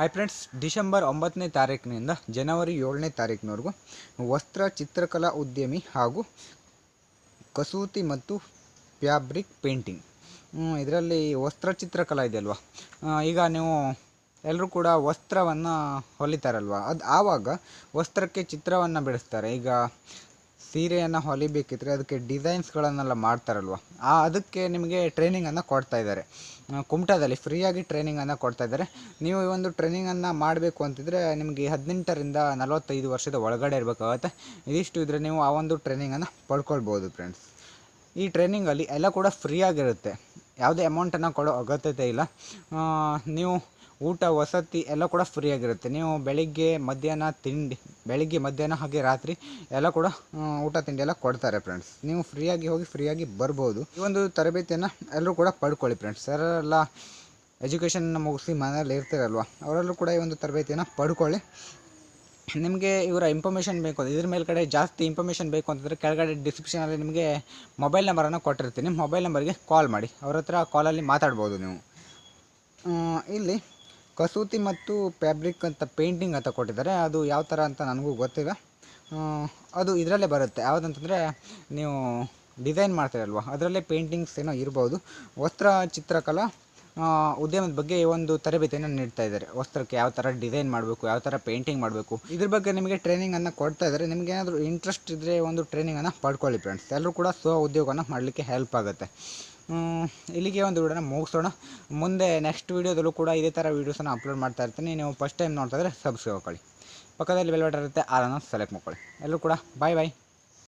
Hi friends, December 9ನೇ ತಾರೀಕಿನಿಂದ ಜನವರಿ 7ನೇ ತಾರೀಕಿನವರೆಗೂ ವಸ್ತ್ರ ಚಿತ್ರಕಲಾ ಉದ್ಯಮಿ ಹಾಗೂ ಕಸೂತಿ ಮತ್ತು ಫ್ಯಾಬ್ರಿಕ್ ಪೇಂಟಿಂಗ್ ಇದರಲ್ಲಿ ವಸ್ತ್ರ ಚಿತ್ರಕಲಾ ಇದೆಯಲ್ವ. ಈಗ ನೀವು ಎಲ್ಲರೂ ಕೂಡ ವಸ್ತ್ರವನ್ನು ಹೊಲಿತಾರಲ್ವ, ಅದು ಆವಾಗ ವಸ್ತ್ರಕ್ಕೆ ಚಿತ್ರವನ್ನು ಬಿಡಿಸ್ತಾರೆ. ಈಗ ಸೀರೆಯನ್ನು ಹೊಲಿಬೇಕಿದ್ರೆ ಅದಕ್ಕೆ ಡಿಸೈನ್ಸ್ಗಳನ್ನೆಲ್ಲ ಮಾಡ್ತಾರಲ್ವ, ಅದಕ್ಕೆ ನಿಮಗೆ ಟ್ರೈನಿಂಗನ್ನು ಕೊಡ್ತಾಯಿದ್ದಾರೆ. ಕುಮಟಾದಲ್ಲಿ ಫ್ರೀಯಾಗಿ ಟ್ರೈನಿಂಗನ್ನು ಕೊಡ್ತಾಯಿದ್ದಾರೆ. ನೀವು ಈ ಒಂದು ಟ್ರೈನಿಂಗನ್ನು ಮಾಡಬೇಕು ಅಂತಿದ್ರೆ ನಿಮಗೆ 18ರಿಂದ 45 ವರ್ಷದ ಒಳಗಡೆ ಇರಬೇಕಾಗತ್ತೆ. ಇದಿಷ್ಟು ಇದ್ದರೆ ನೀವು ಆ ಒಂದು ಟ್ರೈನಿಂಗನ್ನು ಪಡ್ಕೊಳ್ಬೋದು ಫ್ರೆಂಡ್ಸ್. ಈ ಟ್ರೈನಿಂಗಲ್ಲಿ ಎಲ್ಲ ಕೂಡ ಫ್ರೀಯಾಗಿರುತ್ತೆ, ಯಾವುದೇ ಅಮೌಂಟನ್ನು ಕೊಡೋ ಅಗತ್ಯತೆ ಇಲ್ಲ. ನೀವು ಊಟ ವಸತಿ ಎಲ್ಲ ಕೂಡ ಫ್ರೀಯಾಗಿರುತ್ತೆ. ನೀವು ಬೆಳಿಗ್ಗೆ ಮಧ್ಯಾಹ್ನ ಹಾಗೆ ರಾತ್ರಿ ಎಲ್ಲ ಕೂಡ ಊಟ ತಿಂಡಿ ಎಲ್ಲ ಕೊಡ್ತಾರೆ ಫ್ರೆಂಡ್ಸ್. ನೀವು ಫ್ರೀಯಾಗಿ ಹೋಗಿ ಫ್ರೀಯಾಗಿ ಬರ್ಬೋದು. ಈ ಒಂದು ತರಬೇತಿಯನ್ನು ಎಲ್ಲರೂ ಕೂಡ ಪಡ್ಕೊಳ್ಳಿ ಫ್ರೆಂಡ್ಸ್. ಯಾರೆಲ್ಲ ಎಜುಕೇಷನ್ನ ಮುಗಿಸಿ ಮನೇಲಿ ಇರ್ತೀರಲ್ವ, ಅವರೆಲ್ಲರೂ ಕೂಡ ಈ ಒಂದು ತರಬೇತಿಯನ್ನು ಪಡ್ಕೊಳ್ಳಿ. ನಿಮಗೆ ಇವರ ಇನ್ಫಾರ್ಮೇಷನ್ ಬೇಕು, ಇದ್ರ ಮೇಲ್ಗಡೆ ಜಾಸ್ತಿ ಇನ್ಫಾರ್ಮೇಷನ್ ಬೇಕು ಅಂತಂದರೆ ಕೆಳಗಡೆ ಡಿಸ್ಕ್ರಿಪ್ಷನಲ್ಲಿ ನಿಮಗೆ ಮೊಬೈಲ್ ನಂಬರನ್ನು ಕೊಟ್ಟಿರ್ತೀನಿ. ಮೊಬೈಲ್ ನಂಬರ್ಗೆ ಕಾಲ್ ಮಾಡಿ, ಅವ್ರ ಹತ್ರ ಕಾಲಲ್ಲಿ ಮಾತಾಡ್ಬೋದು ನೀವು. ಇಲ್ಲಿ ಕಸೂತಿ ಮತ್ತು ಫ್ಯಾಬ್ರಿಕ್ ಅಂತ ಪೇಂಟಿಂಗ್ ಅಂತ ಕೊಟ್ಟಿದ್ದಾರೆ. ಅದು ಯಾವ ಥರ ಅಂತ ನನಗೂ ಗೊತ್ತಿಲ್ಲ. ಅದು ಇದರಲ್ಲೇ ಬರುತ್ತೆ. ಯಾವುದಂತಂದರೆ ನೀವು ಡಿಸೈನ್ ಮಾಡ್ತೀರಲ್ವ, ಅದರಲ್ಲೇ ಪೇಂಟಿಂಗ್ಸ್ ಏನೋ ಇರ್ಬೋದು. ವಸ್ತ್ರ ಚಿತ್ರಕಲಾ ಉದ್ಯಮದ ಬಗ್ಗೆ ಈ ಒಂದು ತರಬೇತಿಯನ್ನು ನೀಡ್ತಾ ಇದ್ದಾರೆ. ವಸ್ತ್ರಕ್ಕೆ ಯಾವ ಥರ ಡಿಸೈನ್ ಮಾಡಬೇಕು, ಯಾವ ಥರ ಪೇಂಟಿಂಗ್ ಮಾಡಬೇಕು, ಇದ್ರ ಬಗ್ಗೆ ನಿಮಗೆ ಟ್ರೈನಿಂಗನ್ನು ಕೊಡ್ತಾ ಇದ್ದಾರೆ. ನಿಮಗೆ ಏನಾದರೂ ಇಂಟ್ರೆಸ್ಟ್ ಇದ್ದರೆ ಒಂದು ಟ್ರೈನಿಂಗನ್ನು ಪಡ್ಕೊಳ್ಳಿ ಫ್ರೆಂಡ್ಸ್. ಎಲ್ಲರೂ ಕೂಡ ಸ್ವ ಉದ್ಯೋಗವನ್ನು ಮಾಡಲಿಕ್ಕೆ ಹೆಲ್ಪ್ ಆಗುತ್ತೆ. ಇಲ್ಲಿಗೆ ಒಂದು ವಿಡಿಯೋನ ಮುಗಿಸೋಣ. ಮುಂದೆ ನೆಕ್ಸ್ಟ್ ವೀಡಿಯೋದಲ್ಲೂ ಕೂಡ ಇದೇ ಥರ ವೀಡಿಯೋಸನ್ನು ಅಪ್ಲೋಡ್ ಮಾಡ್ತಾ ಇರ್ತೀನಿ. ನೀವು ಫಸ್ಟ್ ಟೈಮ್ ನೋಡ್ತಾ ಇದ್ದರೆ ಸಬ್ಸ್ಕ್ರೈಬ್ ಮಾಡ್ಕೊಳ್ಳಿ. ಪಕ್ಕದಲ್ಲಿ ಬೆಲ್ ಬಟನ್ ಇರುತ್ತೆ, ಅದನ್ನು ಸೆಲೆಕ್ಟ್ ಮಾಡ್ಕೊಳ್ಳಿ. ಎಲ್ಲರೂ ಕೂಡ ಬಾಯ್ ಬಾಯ್.